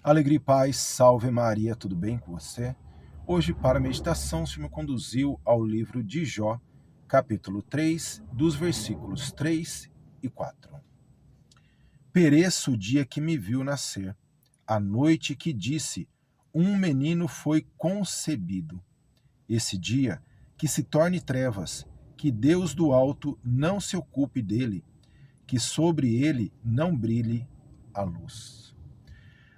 Alegria e paz, salve Maria, tudo bem com você? Hoje, para a meditação, o Senhor me conduziu ao livro de Jó, capítulo 3, dos versículos 3 e 4. Pereça o dia que me viu nascer, a noite que disse, um menino foi concebido. Esse dia que se torne trevas, que Deus do alto não se ocupe dele, que sobre ele não brilhe a luz.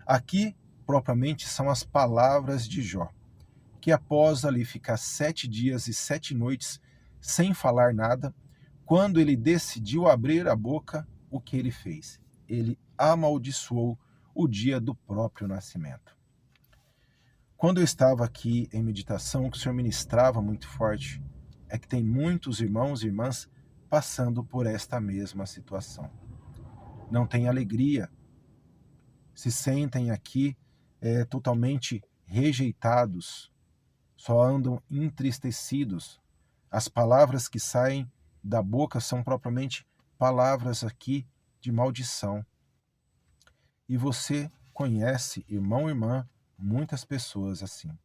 Aqui, propriamente, são as palavras de Jó, que após ali ficar 7 dias e 7 noites sem falar nada, quando ele decidiu abrir a boca, o que ele fez? Ele amaldiçoou o dia do próprio nascimento. Quando eu estava aqui em meditação, o que o Senhor ministrava muito forte é que tem muitos irmãos e irmãs passando por esta mesma situação. Não tem alegria, se sentem aqui totalmente rejeitados, só andam entristecidos. As palavras que saem da boca são propriamente palavras aqui de maldição. E você conhece, irmão e irmã, muitas pessoas assim.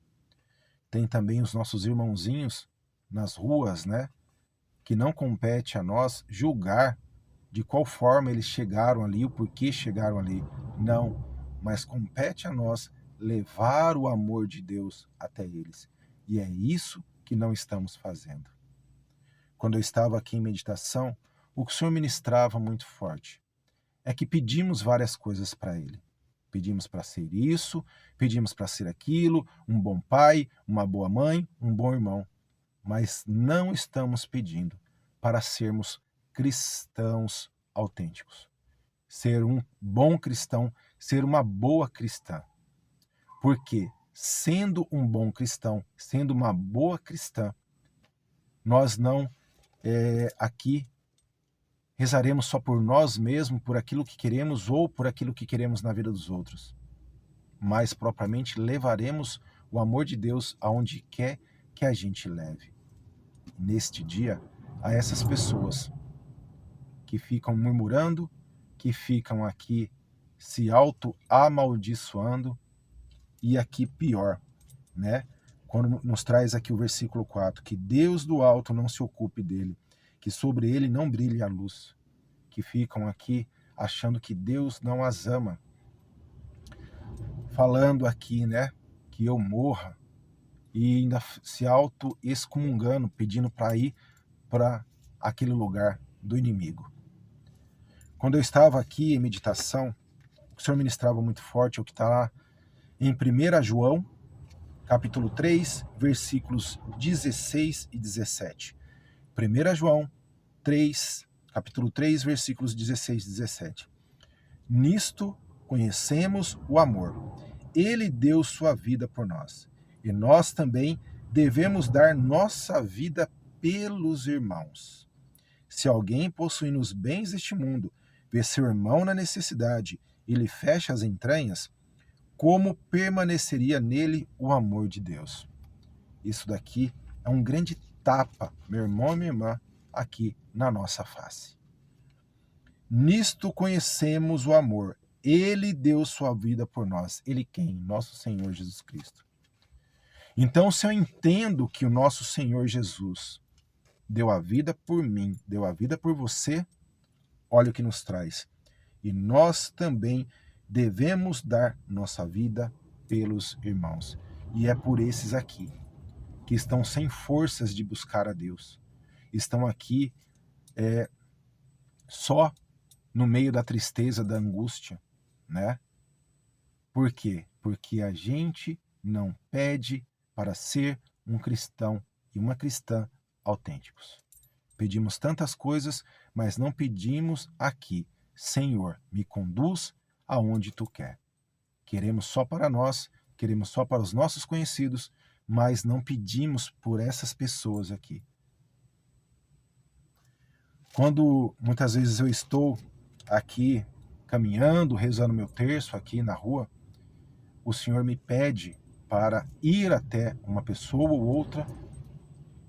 Tem também os nossos irmãozinhos nas ruas, né? Que não compete a nós julgar de qual forma eles chegaram ali, o porquê chegaram ali. Não, mas compete a nós levar o amor de Deus até eles. E é isso que não estamos fazendo. Quando eu estava aqui em meditação, o que o Senhor ministrava muito forte é que pedimos várias coisas para Ele. Pedimos para ser isso, pedimos para ser aquilo, um bom pai, uma boa mãe, um bom irmão. Mas não estamos pedindo para sermos cristãos autênticos. Ser um bom cristão, ser uma boa cristã. Porque, sendo um bom cristão, sendo uma boa cristã, nós não aqui rezaremos só por nós mesmos, por aquilo que queremos ou por aquilo que queremos na vida dos outros. Mas, propriamente, levaremos o amor de Deus aonde quer que a gente leve. Neste dia, a essas pessoas que ficam murmurando, que ficam aqui se auto-amaldiçoando, e aqui pior, né? Quando nos traz aqui o versículo 4, que Deus do alto não se ocupe dele, que sobre ele não brilhe a luz, que ficam aqui achando que Deus não as ama, falando aqui, né, que eu morra, e ainda se auto-excomungando, pedindo para ir para aquele lugar do inimigo. Quando eu estava aqui em meditação, o Senhor ministrava muito forte, o que está lá em 1 João, capítulo 3, versículos 16 e 17. 1 João 3, capítulo 3, versículos 16 e 17. Nisto conhecemos o amor. Ele deu sua vida por nós. E nós também devemos dar nossa vida pelos irmãos. Se alguém possuindo os bens deste mundo vê seu irmão na necessidade e lhe fecha as entranhas, como permaneceria nele o amor de Deus? Isso daqui é um grande tapa, meu irmão e minha irmã, aqui na nossa face. Nisto conhecemos o amor. Ele deu sua vida por nós. Ele quem? Nosso Senhor Jesus Cristo. Então, se eu entendo que o nosso Senhor Jesus deu a vida por mim, deu a vida por você, olha o que nos traz. E nós também devemos dar nossa vida pelos irmãos. E é por esses aqui, que estão sem forças de buscar a Deus. Estão aqui só no meio da tristeza, da angústia, né? Por quê? Porque a gente não pede para ser um cristão e uma cristã autênticos. Pedimos tantas coisas, mas não pedimos aqui, Senhor, me conduz aonde tu quer. Queremos só para nós, queremos só para os nossos conhecidos, mas não pedimos por essas pessoas aqui. Quando muitas vezes eu estou aqui caminhando, rezando meu terço aqui na rua, o Senhor me pede para ir até uma pessoa ou outra,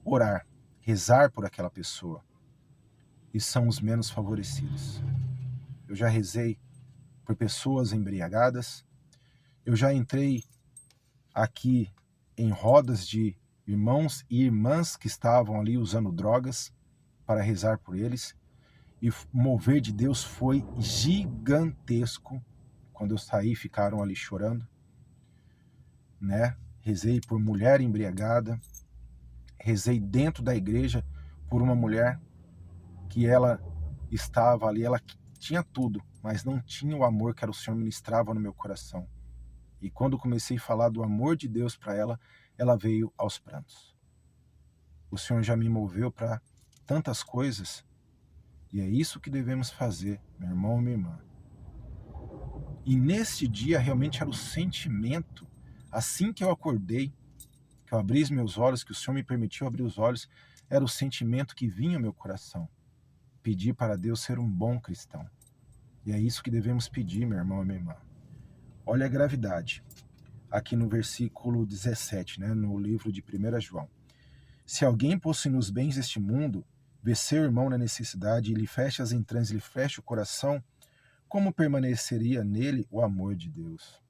orar, rezar por aquela pessoa. E são os menos favorecidos. Eu já rezei por pessoas embriagadas, Eu já entrei aqui em rodas de irmãos e irmãs que estavam ali usando drogas para rezar por eles. E o mover de Deus foi gigantesco. Quando eu saí, ficaram ali chorando, né? Rezei por mulher embriagada, rezei dentro da igreja por uma mulher que ela estava ali, ela tinha tudo, mas não tinha o amor que era o Senhor ministrava no meu coração. E quando comecei a falar do amor de Deus para ela, ela veio aos prantos. O Senhor já me moveu para tantas coisas, e é isso que devemos fazer, meu irmão e minha irmã. E nesse dia realmente era o sentimento, assim que eu acordei, que eu abri os meus olhos, que o Senhor me permitiu abrir os olhos, era o sentimento que vinha ao meu coração. Pedir para Deus ser um bom cristão. E é isso que devemos pedir, meu irmão e minha irmã. Olha a gravidade. Aqui no versículo 17, né, no livro de 1 João. Se alguém possuindo os bens deste mundo, vê seu irmão na necessidade e lhe fecha as entranhas e lhe fecha o coração, como permaneceria nele o amor de Deus?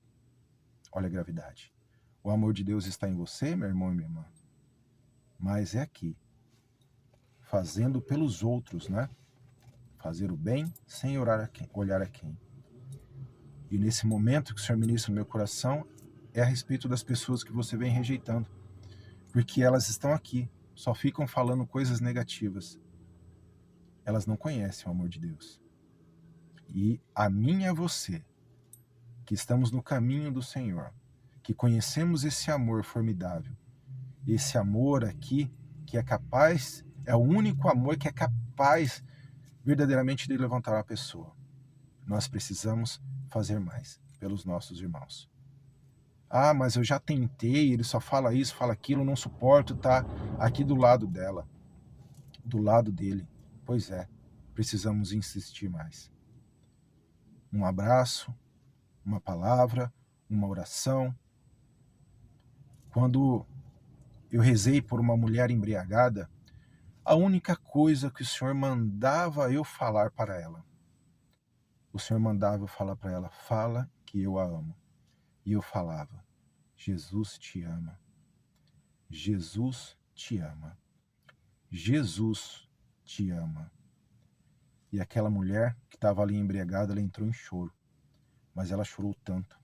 Olha a gravidade. O amor de Deus está em você, meu irmão e minha irmã. Mas é aqui, fazendo pelos outros, né? Fazer o bem sem olhar a quem. E nesse momento que o Senhor ministra no meu coração, é a respeito das pessoas que você vem rejeitando. Porque elas estão aqui, só ficam falando coisas negativas. Elas não conhecem o amor de Deus. E a mim e a você, que estamos no caminho do Senhor, que conhecemos esse amor formidável, esse amor aqui que é capaz, é o único amor que é capaz verdadeiramente de levantar uma pessoa. Nós precisamos fazer mais pelos nossos irmãos. Ah, mas eu já tentei, ele só fala isso, fala aquilo, não suporto estar aqui do lado dela, do lado dele. Pois é, precisamos insistir mais. Um abraço, uma palavra, uma oração. Quando eu rezei por uma mulher embriagada, a única coisa que o Senhor mandava eu falar para ela, o Senhor mandava eu falar para ela, fala que eu a amo. E eu falava, Jesus te ama. Jesus te ama. Jesus te ama. E aquela mulher que estava ali embriagada, ela entrou em choro. Mas ela chorou tanto,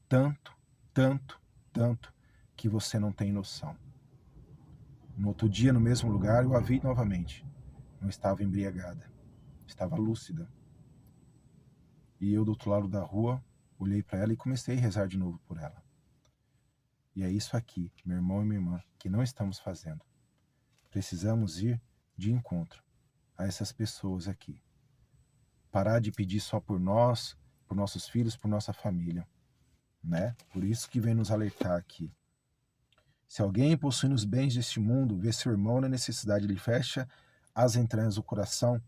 tanto, tanto, tanto, que você não tem noção. No outro dia, no mesmo lugar, eu a vi novamente. Não estava embriagada, estava lúcida. E eu, do outro lado da rua, olhei para ela e comecei a rezar de novo por ela. E é isso aqui, meu irmão e minha irmã, que não estamos fazendo. Precisamos ir de encontro a essas pessoas aqui. Parar de pedir só por nós, por nossos filhos, por nossa família, né? Por isso que vem nos alertar aqui. Se alguém possuindo os bens deste mundo vê seu irmão na necessidade e lhe fecha as entranhas do coração,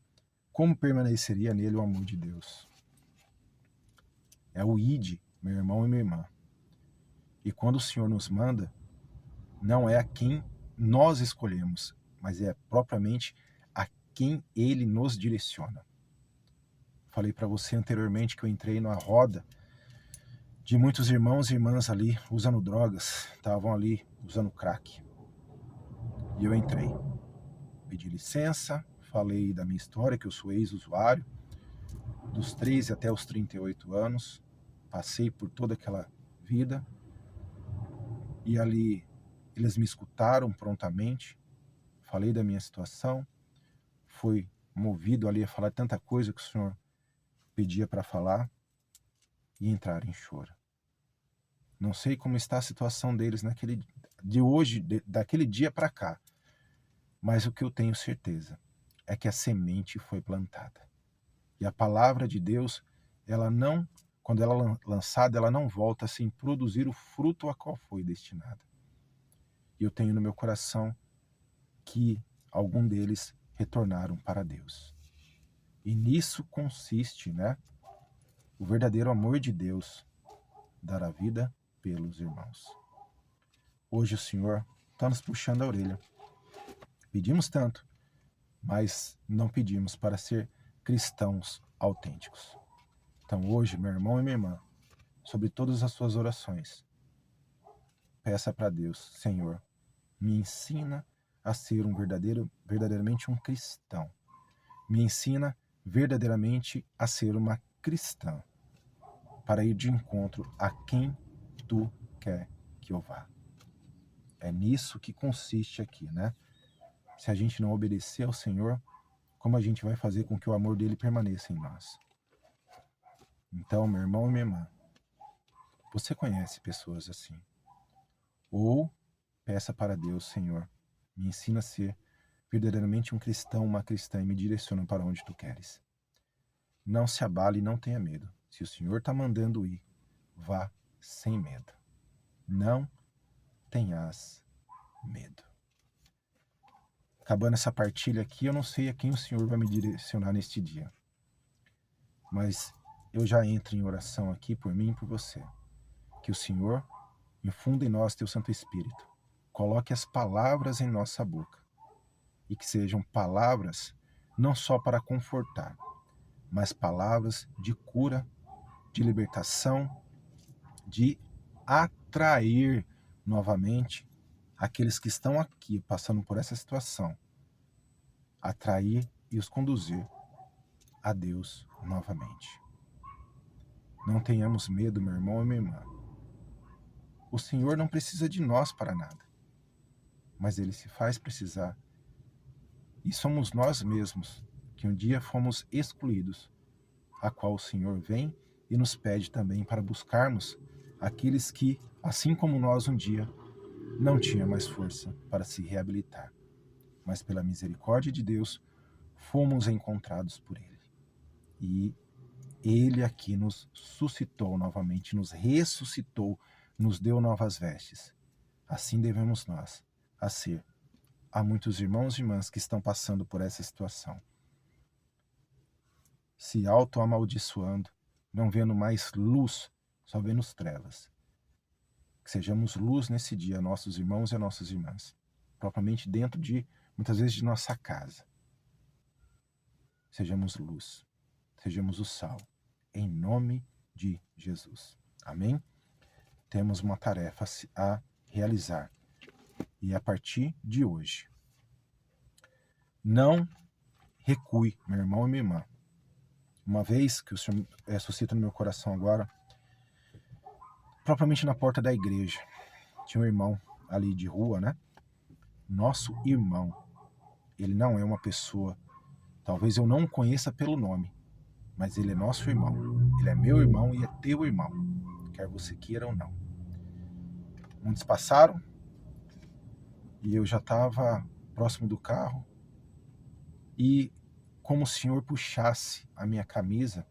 como permaneceria nele o amor de Deus? É o ide, meu irmão e minha irmã. E quando o Senhor nos manda, não é a quem nós escolhemos, mas é propriamente a quem Ele nos direciona. Falei para você anteriormente que eu entrei numa roda de muitos irmãos e irmãs ali usando drogas, estavam ali usando crack. E eu entrei, pedi licença, falei da minha história, que eu sou ex-usuário, dos 13 até os 38 anos, passei por toda aquela vida, e ali eles me escutaram prontamente, falei da minha situação, fui movido ali a falar tanta coisa que o Senhor pedia para falar, e entraram em choro. Não sei como está a situação deles daquele dia para cá, mas o que eu tenho certeza é que a semente foi plantada. E a palavra de Deus, quando ela é lançada, ela não volta sem produzir o fruto a qual foi destinada. E eu tenho no meu coração que algum deles retornaram para Deus. E nisso consiste, né, o verdadeiro amor de Deus, dar a vida pelos irmãos. Hoje o Senhor está nos puxando a orelha. Pedimos tanto, mas não pedimos para ser cristãos autênticos. Então hoje, meu irmão e minha irmã, sobre todas as suas orações. Peça para Deus: Senhor, me ensina a ser verdadeiramente um cristão. Me ensina verdadeiramente a ser uma cristã, para ir de encontro a quem tu quer que eu vá. É nisso que consiste aqui, né? Se a gente não obedecer ao Senhor, como a gente vai fazer com que o amor dele permaneça em nós? Então, meu irmão e minha irmã, você conhece pessoas assim? Ou peça para Deus: Senhor, me ensina a ser verdadeiramente um cristão, uma cristã, e me direciona para onde tu queres. Não se abale e não tenha medo. Se o Senhor está mandando ir, vá sem medo. Não tenhas medo. Acabando essa partilha aqui, eu não sei a quem o Senhor vai me direcionar neste dia, mas eu já entro em oração aqui por mim e por você. Que o Senhor infunda em nós teu Santo Espírito, coloque as palavras em nossa boca, e que sejam palavras não só para confortar, mas palavras de cura, de libertação, de atrair novamente aqueles que estão aqui passando por essa situação, atrair e os conduzir a Deus novamente. Não tenhamos medo, meu irmão e minha irmã. O Senhor não precisa de nós para nada, mas Ele se faz precisar. E somos nós mesmos que um dia fomos excluídos, a qual o Senhor vem e nos pede também para buscarmos aqueles que, assim como nós um dia, não tinham mais força para se reabilitar, mas pela misericórdia de Deus fomos encontrados por Ele. E Ele aqui nos suscitou novamente, nos ressuscitou, nos deu novas vestes. Assim devemos nós a ser a muitos irmãos e irmãs que estão passando por essa situação, se auto-amaldiçoando, não vendo mais luz, só vendo trevas. Que sejamos luz nesse dia, nossos irmãos e nossas irmãs, propriamente dentro de, muitas vezes, de nossa casa. Sejamos luz, sejamos o sal, em nome de Jesus. Amém? Temos uma tarefa a realizar, e a partir de hoje, não recue, meu irmão e minha irmã. Uma vez que o Senhor suscita no meu coração agora, propriamente na porta da igreja, tinha um irmão ali de rua, né? Nosso irmão. Ele não é uma pessoa, talvez eu não o conheça pelo nome, mas ele é nosso irmão. Ele é meu irmão e é teu irmão, quer você queira ou não. Muitos passaram e eu já estava próximo do carro e, como o Senhor puxasse a minha camisa,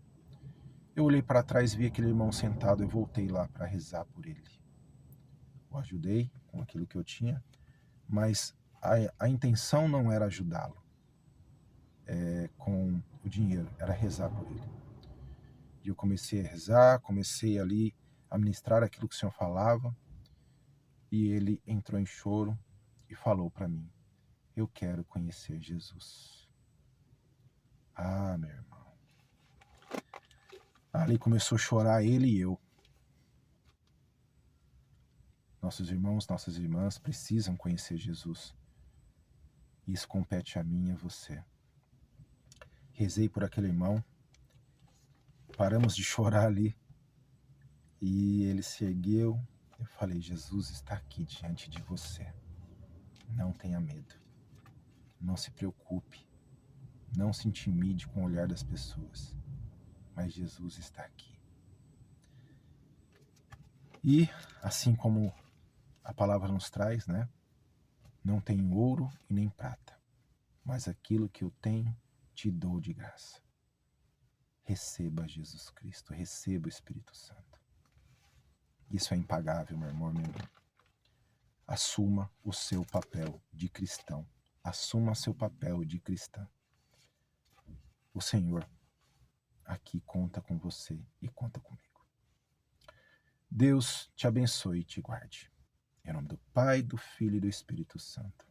eu olhei para trás e vi aquele irmão sentado. Eu voltei lá para rezar por ele. Eu ajudei com aquilo que eu tinha, mas a intenção não era ajudá-lo com o dinheiro, era rezar por ele. E eu comecei a rezar, comecei ali a ministrar aquilo que o Senhor falava, e ele entrou em choro e falou para mim: eu quero conhecer Jesus. Ah, meu irmão. Ali começou a chorar ele e eu. Nossos irmãos, nossas irmãs precisam conhecer Jesus. Isso compete a mim e a você. Rezei por aquele irmão, paramos de chorar ali, e ele se ergueu. Eu falei: Jesus está aqui diante de você. Não tenha medo. Não se preocupe. Não se intimide com o olhar das pessoas. Mas Jesus está aqui. E, assim como a palavra nos traz, né? Não tenho ouro e nem prata, mas aquilo que eu tenho te dou de graça. Receba Jesus Cristo, receba o Espírito Santo. Isso é impagável, meu irmão, minha irmã. Assuma o seu papel de cristão. Assuma seu papel de cristã. O Senhor aqui conta com você e conta comigo. Deus te abençoe e te guarde. Em nome do Pai, do Filho e do Espírito Santo.